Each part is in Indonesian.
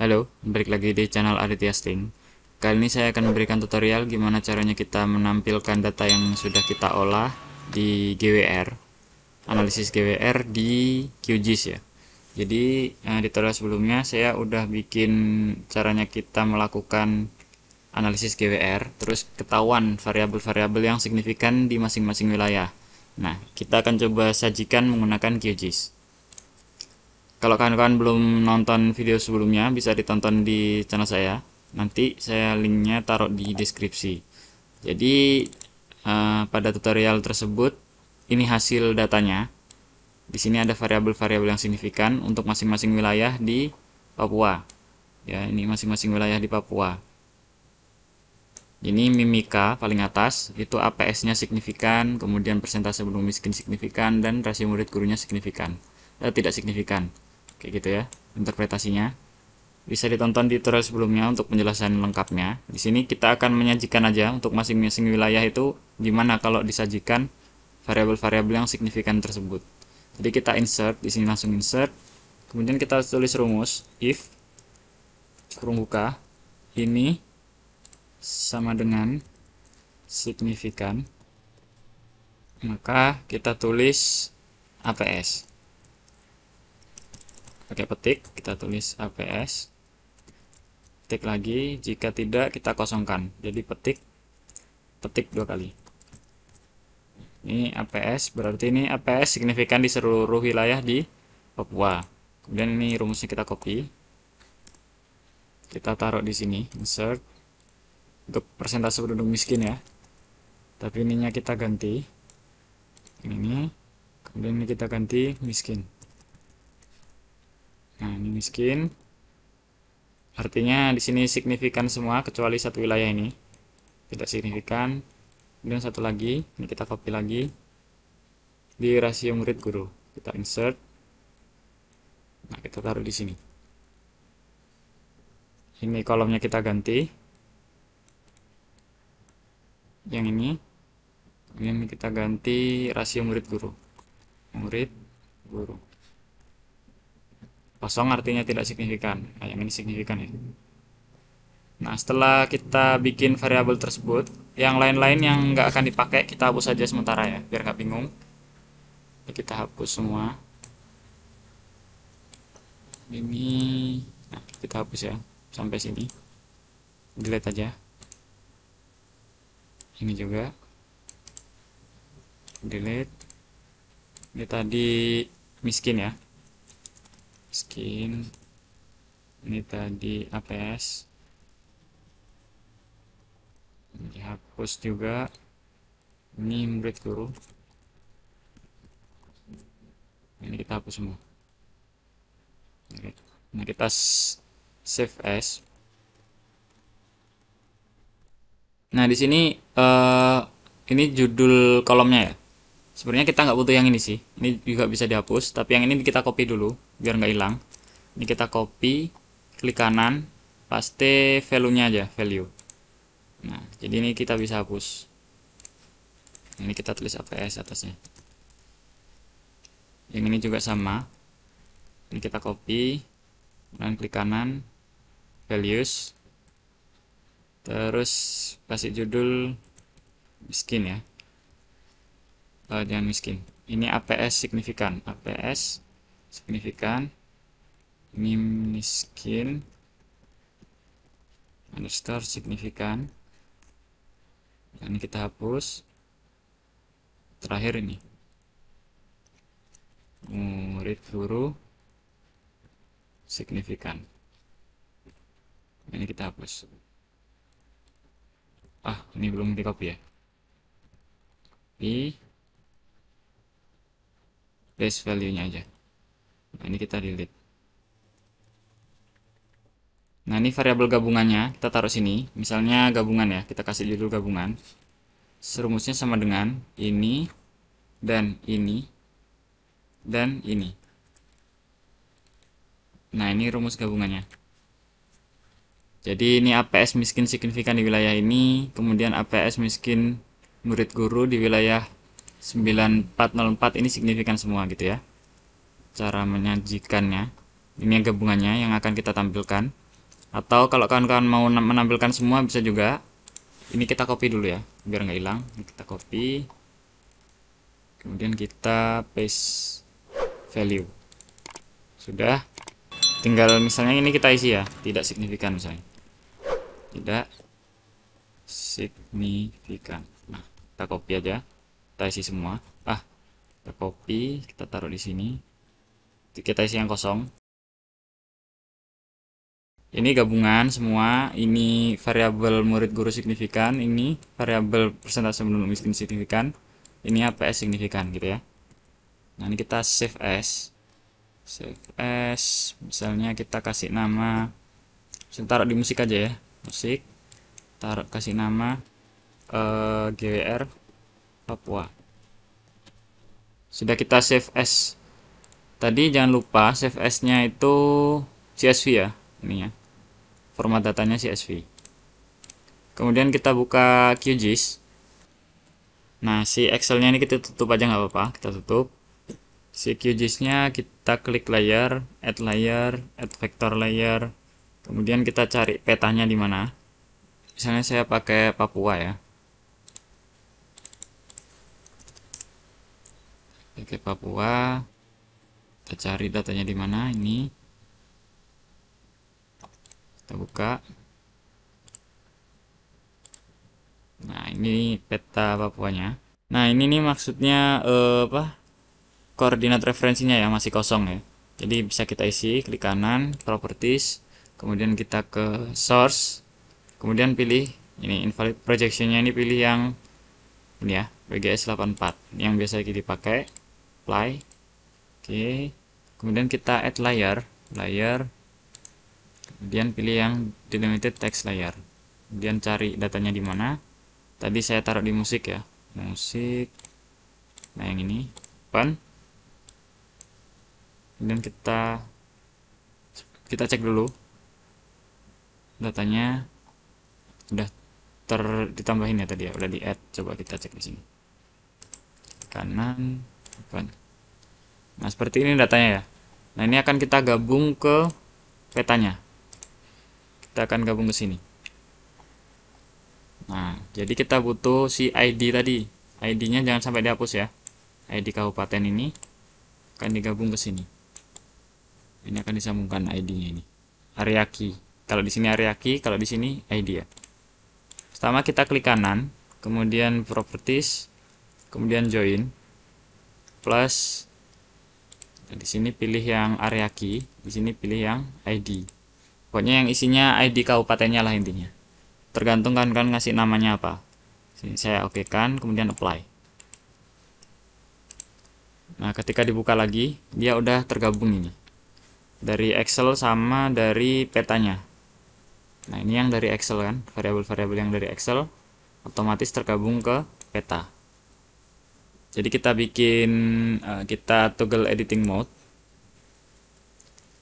Halo, balik lagi di channel Aditya Sting. Kali ini saya akan memberikan tutorial gimana caranya kita menampilkan data yang sudah kita olah di GWR, analisis GWR di QGIS ya. Jadi di tutorial sebelumnya saya udah bikin caranya kita melakukan analisis GWR, terus ketahuan variabel-variabel yang signifikan di masing-masing wilayah. Nah, kita akan coba sajikan menggunakan QGIS. Kalau kawan-kawan belum nonton video sebelumnya, bisa ditonton di channel saya. Nanti saya linknya taruh di deskripsi. Jadi pada tutorial tersebut ini hasil datanya. Di sini ada variabel-variabel yang signifikan untuk masing-masing wilayah di Papua. Ya, ini masing-masing wilayah di Papua. Ini Mimika paling atas, itu APS-nya signifikan, kemudian persentase penduduk miskin signifikan, dan rasio murid gurunya signifikan. Tidak signifikan. Kayak gitu ya interpretasinya. Bisa ditonton di tutorial sebelumnya untuk penjelasan lengkapnya. Di sini kita akan menyajikan aja untuk masing-masing wilayah itu gimana kalau disajikan variabel-variabel yang signifikan tersebut. Jadi kita insert, di sini langsung insert. Kemudian kita tulis rumus if kurung buka ini sama dengan signifikan, maka kita tulis APS. Pakai petik, kita tulis APS, petik lagi, jika tidak kita kosongkan, jadi petik dua kali. Ini APS, berarti ini APS signifikan di seluruh wilayah di Papua. Kemudian ini rumusnya kita copy, kita taruh di sini, insert, untuk persentase penduduk miskin ya, tapi ininya kita ganti, ini, kemudian ini kita ganti miskin. Nah, ini miskin. Artinya di sini signifikan semua kecuali satu wilayah ini. Tidak signifikan. Kemudian satu lagi, ini kita copy lagi. Di rasio murid guru, kita insert. Nah, kita taruh di sini. Ini kolomnya kita ganti. Yang ini. Kemudian kita ganti rasio murid guru. Murid guru. Kosong artinya tidak signifikan. Nah, yang ini signifikan ya. Nah, setelah kita bikin variabel tersebut, yang lain-lain yang nggak akan dipakai kita hapus saja sementara ya, biar nggak bingung. Jadi kita hapus semua. Ini, nah kita hapus ya, sampai sini. Delete aja. Ini juga. Delete. Ini tadi miskin ya. Miskin. Ini tadi APS. Dihapus juga. Ini murid guru. Ini kita hapus semua. Nah, kita save as. Nah, di sini ini judul kolomnya ya. Sebenarnya kita nggak butuh yang ini sih. Ini juga bisa dihapus, tapi yang ini kita copy dulu biar nggak hilang. Ini kita copy, klik kanan, paste value-nya aja, value. Nah, jadi ini kita bisa hapus. Ini kita tulis APS atasnya. Yang ini juga sama. Ini kita copy, dan klik kanan, values. Terus kasih judul miskin ya. Jangan miskin. Ini APS signifikan. APS signifikan. Ini miskin. Underscore signifikan. Ini kita hapus. Terakhir ini. Murid guru signifikan. Ini kita hapus. Ini belum di copy ya. Copy. Base value-nya aja. Nah, ini kita delete. Nah, ini variabel gabungannya kita taruh sini. Misalnya gabungan ya, kita kasih judul gabungan. Serumusnya sama dengan ini dan ini dan ini. Nah, ini rumus gabungannya. Jadi ini APS miskin signifikan di wilayah ini, kemudian APS miskin murid guru di wilayah 9404 ini signifikan semua gitu ya. Cara menyajikannya, ini gabungannya yang akan kita tampilkan. Atau kalau kawan-kawan mau menampilkan semua bisa juga. Ini kita copy dulu ya, biar nggak hilang. Ini kita copy, kemudian kita paste value. Sudah, tinggal misalnya ini kita isi ya, tidak signifikan misalnya. Tidak signifikan. Nah, kita copy aja, kita isi semua. Kita copy, kita taruh di sini. Kita isi yang kosong. Ini gabungan semua. Ini variabel murid guru signifikan. Ini variabel persentase penduduk miskin signifikan. Ini APS signifikan gitu ya. Nah, ini kita save as. Save as. Misalnya kita kasih nama. Saya taruh di musik aja ya. Musik. Taruh kasih nama GWR Papua. Sudah kita save as. Tadi jangan lupa save as-nya itu CSV ya, ini ya. Format datanya CSV. Kemudian kita buka QGIS. Nah, si Excel-nya ini kita tutup aja nggak apa-apa, kita tutup. Si QGIS-nya kita klik layer, add vector layer. Kemudian kita cari petanya di mana. Misalnya saya pakai Papua ya. Pakai Papua. Kita cari datanya di mana, ini. Kita buka. Nah, ini peta Papuanya. Nah, ini nih maksudnya koordinat referensinya ya, masih kosong ya. Jadi bisa kita isi, klik kanan, properties, kemudian kita ke source, kemudian pilih ini invalid projectionnya, ini pilih yang ini ya, WGS 84 yang biasa dipakai. Apply. Oke. Kemudian kita add layer, kemudian pilih yang delimited text layer. Kemudian cari datanya di mana. Tadi saya taruh di musik ya, musik. Nah, yang ini open. Kemudian kita cek dulu datanya udah ditambahin ya tadi ya, udah di add. Coba kita cek di sini kanan open. Nah, seperti ini datanya ya. Nah, ini akan kita gabung ke petanya. Kita akan gabung ke sini. Nah, jadi kita butuh si ID tadi. ID-nya jangan sampai dihapus ya. ID kabupaten ini akan digabung ke sini. Ini akan disambungkan ID-nya ini. Area key. Kalau di sini area key, kalau di sini ID ya. Pertama kita klik kanan, kemudian properties, kemudian join plus. Di sini pilih yang area key, di sini pilih yang ID. Pokoknya yang isinya ID kabupatennya lah intinya. Tergantung kan ngasih namanya apa. Sini saya oke kan, kemudian apply. Nah, ketika dibuka lagi, dia udah tergabung ini. Dari Excel sama dari petanya. Nah, ini yang dari Excel kan, variabel-variabel yang dari Excel otomatis tergabung ke peta. Jadi kita toggle editing mode.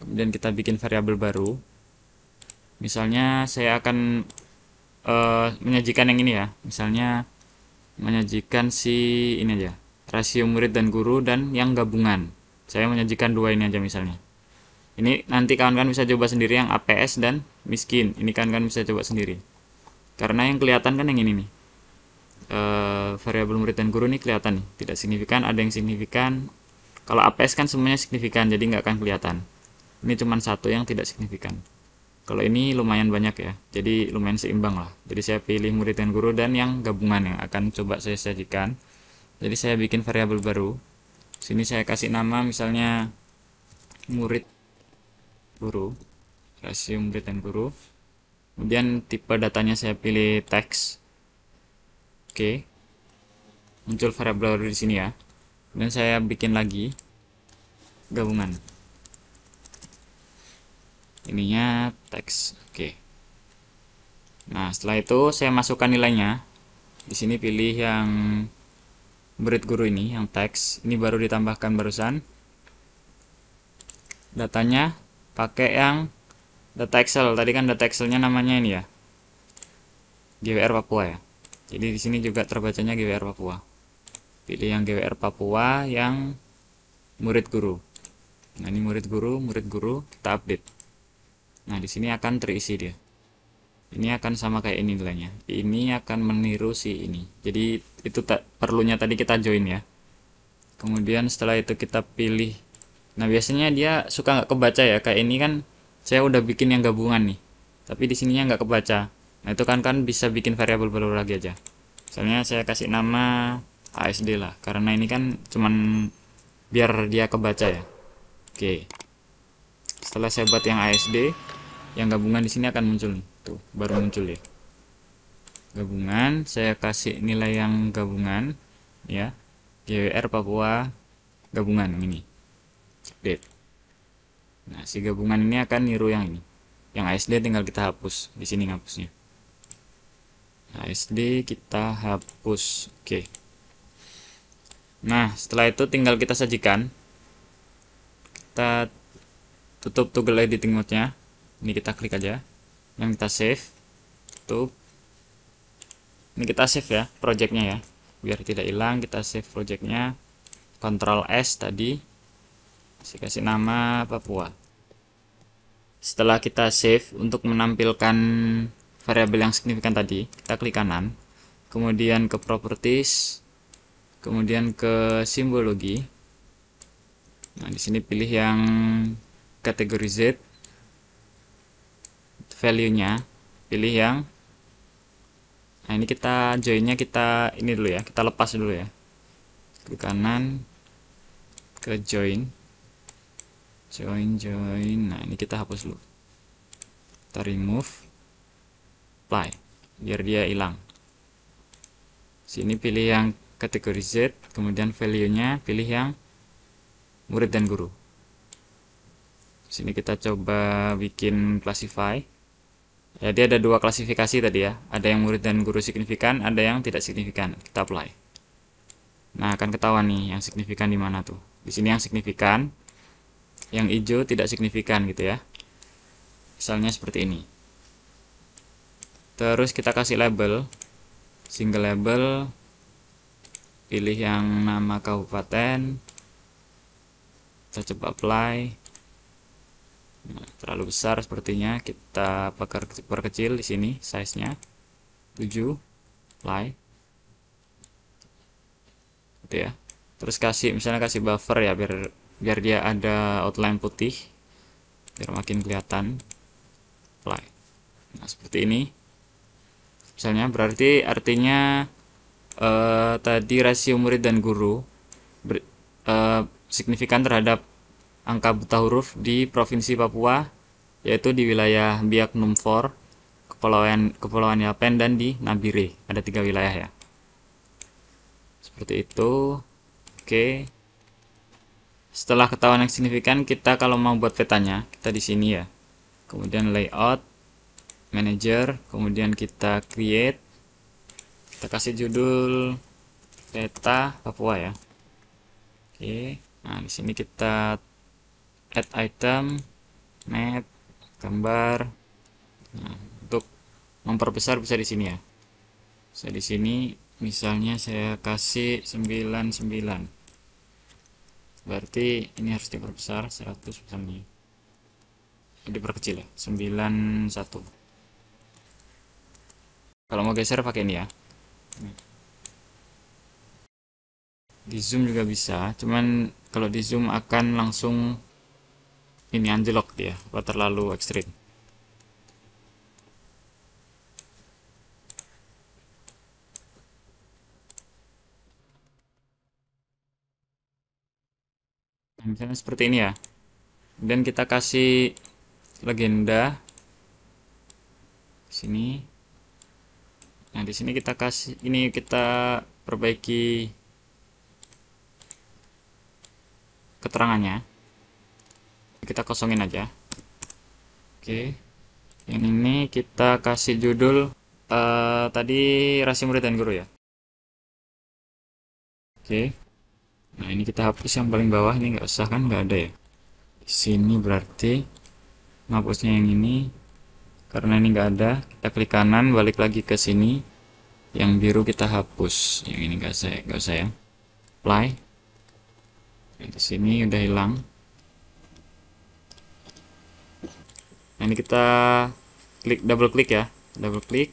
Kemudian kita bikin variabel baru. Misalnya saya akan menyajikan yang ini ya. Misalnya menyajikan si ini aja, rasio murid dan guru dan yang gabungan. Saya menyajikan dua ini aja misalnya. Ini nanti kawan-kawan bisa coba sendiri yang APS dan miskin. Ini kawan-kawan bisa coba sendiri. Karena yang kelihatan kan yang ini nih. Variabel murid dan guru ini kelihatan nih, tidak signifikan, ada yang signifikan. Kalau APS kan semuanya signifikan, jadi nggak akan kelihatan. Ini cuma satu yang tidak signifikan. Kalau ini lumayan banyak ya, jadi lumayan seimbang lah. Jadi saya pilih murid dan guru dan yang gabungan yang akan coba saya sajikan. Jadi saya bikin variabel baru. Sini saya kasih nama misalnya murid guru, rasio murid dan guru. Kemudian tipe datanya saya pilih teks. Oke, muncul variabel baru di sini ya. Dan saya bikin lagi gabungan. Ininya teks. Oke. Nah, setelah itu saya masukkan nilainya. Di sini pilih yang murid guru ini, yang teks. Ini baru ditambahkan barusan. Datanya pakai yang data Excel. Tadi kan data Excelnya namanya ini ya, GWR Papua ya. Jadi di sini juga terbacanya GWR Papua. Pilih yang GWR Papua yang murid guru. Nah, ini murid guru, kita update. Nah, di sini akan terisi dia. Ini akan sama kayak ini nilainya. Ini akan meniru si ini. Jadi itu perlunya tadi kita join ya. Kemudian setelah itu kita pilih. Nah, biasanya dia suka nggak kebaca ya. Kayak ini kan saya udah bikin yang gabungan nih. Tapi di sininya nggak kebaca. Nah, itu kan bisa bikin variabel baru lagi aja. Misalnya saya kasih nama ASD lah. Karena ini kan cuman biar dia kebaca ya. Oke. Setelah saya buat yang ASD, yang gabungan di sini akan muncul nih. Tuh, baru muncul ya. Gabungan, saya kasih nilai yang gabungan ya. GWR Papua gabungan ini. Update. Nah, si gabungan ini akan niru yang ini. Yang ASD tinggal kita hapus. Di sini ngapusnya. ASD kita hapus. Oke. Nah, setelah itu tinggal kita sajikan. Kita tutup toggle editing mode-nya. Ini kita klik aja. Yang kita save. Tutup. Ini kita save ya, projectnya ya. Biar tidak hilang, kita save projectnya. Ctrl S tadi. Saya kasih nama Papua. Setelah kita save, untuk menampilkan variabel yang signifikan tadi, kita klik kanan. Kemudian ke properties. Kemudian ke simbologi. Nah, di sini pilih yang kategori Z. Value-nya pilih yang, nah ini kita joinnya, kita ini dulu ya, kita lepas dulu ya, klik kanan ke join. Nah ini kita hapus dulu, kita remove, apply biar dia hilang. Sini pilih yang kategori Z, kemudian value-nya pilih yang murid dan guru. Sini kita coba bikin classify. Jadi ada dua klasifikasi tadi ya. Ada yang murid dan guru signifikan, ada yang tidak signifikan. Kita apply. Nah, akan ketahuan nih yang signifikan di mana tuh. Di sini yang signifikan, yang hijau tidak signifikan gitu ya. Misalnya seperti ini. Terus kita kasih label, single label, pilih yang nama kabupaten. Kita coba apply. Nah, terlalu besar sepertinya, kita perkecil di sini size-nya 7, apply gitu ya. Terus kasih, misalnya kasih buffer ya, biar dia ada outline putih biar makin kelihatan, apply. Nah, seperti ini misalnya, berarti artinya tadi rasio murid dan guru signifikan terhadap angka buta huruf di Provinsi Papua, yaitu di wilayah Biak Numfor, Kepulauan Yapen, dan di Nabire. Ada 3 wilayah ya. Seperti itu. Oke. Setelah ketahuan yang signifikan, kita kalau mau buat petanya, kita di sini ya. Kemudian layout, manager, kemudian kita create. Kita kasih judul peta Papua ya. Oke. Nah, di sini kita add item, map, gambar. Nah, untuk memperbesar bisa di sini ya. Bisa di sini, misalnya saya kasih 99. Berarti ini harus diperbesar 100 misalnya. Diperkecil ya, 91. Kalau mau geser pakai ini ya. Di zoom juga bisa, cuman kalau di zoom akan langsung ini anjlok dia, apa terlalu ekstrim. Nah, misalnya seperti ini ya. Dan kita kasih legenda sini. Nah, di sini kita kasih ini, kita perbaiki keterangannya. Kita kosongin aja. Oke. Yang ini kita kasih judul tadi rasio murid dan guru ya. Oke. Nah, ini kita hapus yang paling bawah, ini nggak usah kan, nggak ada ya. Di sini berarti hapusnya yang ini. Karena ini nggak ada, kita klik kanan, balik lagi ke sini. Yang biru kita hapus. Yang ini nggak usah ya. Apply. Nah, di sini udah hilang. Nah, ini kita double klik ya, double klik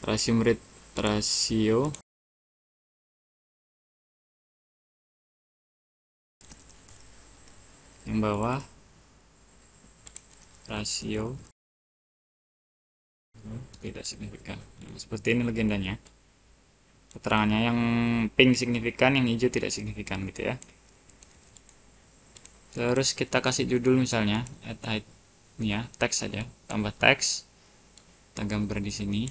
rasio murid, rasio yang bawah, rasio tidak signifikan. Nah, seperti ini legendanya, keterangannya, yang pink signifikan, yang hijau tidak signifikan gitu ya. Terus kita kasih judul misalnya add height ini ya, teks saja, tambah teks, kita gambar di sini.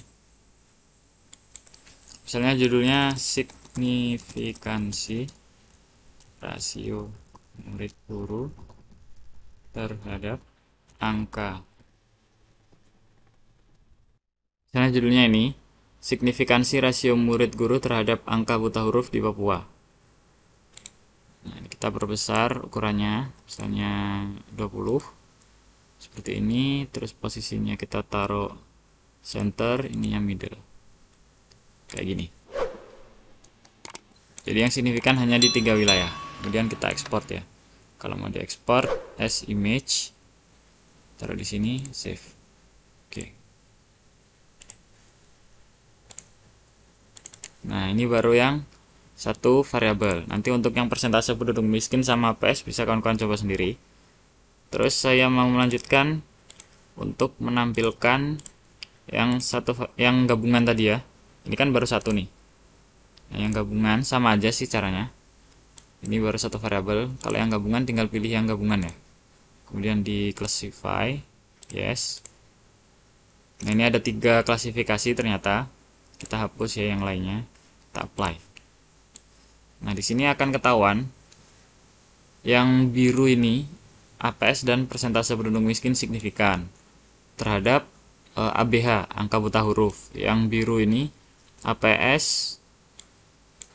Misalnya judulnya signifikansi rasio murid guru terhadap angka. Misalnya judulnya ini, signifikansi rasio murid guru terhadap angka buta huruf di Papua. Nah, ini kita perbesar ukurannya, misalnya 20. Seperti ini, terus posisinya kita taruh center, ininya middle. Kayak gini. Jadi yang signifikan hanya di 3 wilayah. Kemudian kita ekspor ya. Kalau mau diekspor as image, taruh di sini, save. Oke. Nah, ini baru yang satu variabel. Nanti untuk yang persentase penduduk miskin sama APS bisa kawan-kawan coba sendiri. Terus saya mau melanjutkan untuk menampilkan yang gabungan tadi ya. Ini kan baru satu nih. Nah, yang gabungan sama aja sih caranya. Ini baru satu variabel. Kalau yang gabungan tinggal pilih yang gabungan ya. Kemudian di classify, yes. Nah, ini ada 3 klasifikasi ternyata. Kita hapus ya yang lainnya. Kita apply. Nah, di sini akan ketahuan yang biru ini APS dan persentase penduduk miskin signifikan terhadap ABH, angka buta huruf. Yang biru ini APS,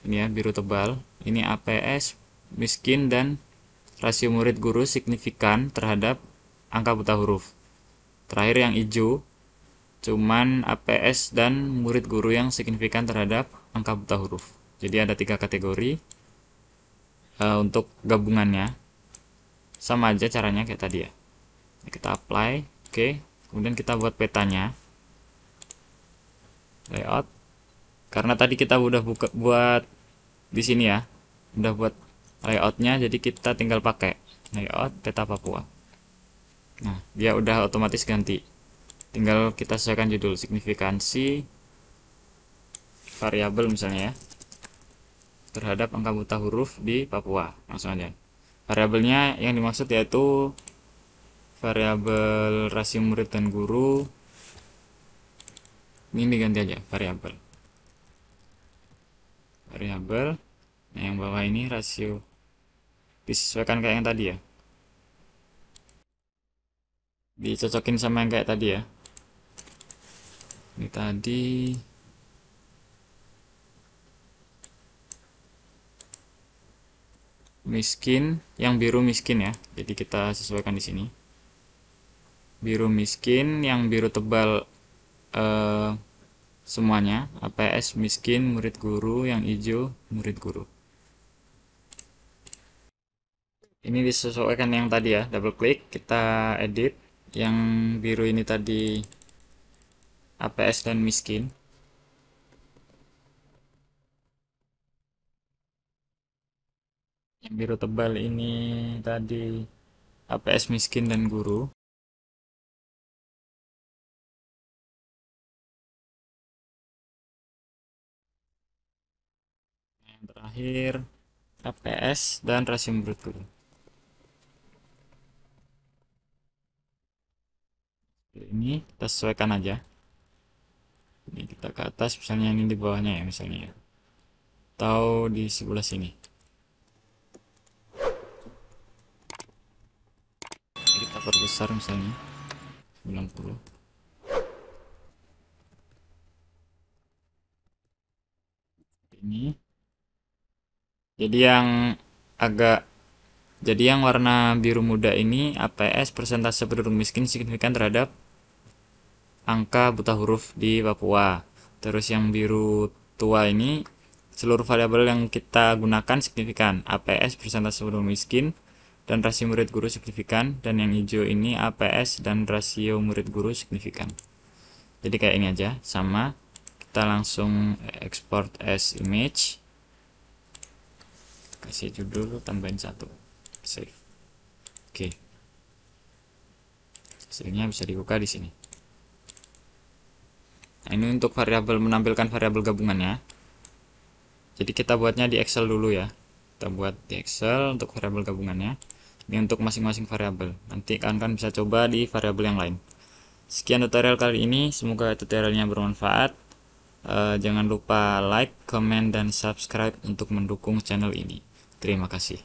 ini ya biru tebal, ini APS miskin dan rasio murid guru signifikan terhadap angka buta huruf. Terakhir yang hijau cuman APS dan murid guru yang signifikan terhadap angka buta huruf. Jadi ada 3 kategori. Untuk gabungannya sama aja caranya kayak tadi ya. Kita apply, oke. Kemudian kita buat petanya, layout. Karena tadi kita udah buat di sini ya, udah buat layoutnya, jadi kita tinggal pakai layout peta Papua. Nah, dia udah otomatis ganti. Tinggal kita sesuaikan judul, signifikansi variabel misalnya ya, terhadap angka buta huruf di Papua. Langsung aja. Variabelnya yang dimaksud yaitu variabel rasio murid dan guru. Ini diganti aja variabel. Nah, yang bawah ini rasio, disesuaikan kayak yang tadi ya. Dicocokin sama yang kayak tadi ya. Ini tadi miskin, yang biru miskin ya. Jadi kita sesuaikan di sini. Biru miskin, yang biru tebal semuanya, APS miskin, murid guru, yang hijau murid guru. Ini disesuaikan yang tadi ya, double klik, kita edit. Yang biru ini tadi APS dan miskin. Yang biru tebal ini tadi APS miskin dan guru. Yang terakhir APS dan rasio murid guru. Ini kita sesuaikan aja. Ini kita ke atas, misalnya ini di bawahnya ya misalnya ya. Atau di sebelah sini. Kita perbesar misalnya 90. Ini. Jadi yang agak Jadi yang warna biru muda ini APS persentase penduduk miskin signifikan terhadap angka buta huruf di Papua. Terus yang biru tua ini seluruh variabel yang kita gunakan signifikan. APS persentase penduduk miskin, dan rasio murid guru signifikan, dan yang hijau ini APS dan rasio murid guru signifikan. Jadi kayak ini aja, sama. Kita langsung export as image, kasih judul, tambahin 1, save. Oke, hasilnya bisa dibuka di sini. Nah, ini untuk variabel, menampilkan variabel gabungannya. Jadi kita buatnya di Excel dulu ya. Kita buat di Excel untuk variabel gabungannya. Ini untuk masing-masing variabel. Nanti kalian bisa coba di variabel yang lain. Sekian tutorial kali ini. Semoga tutorialnya bermanfaat. Jangan lupa like, comment, dan subscribe untuk mendukung channel ini. Terima kasih.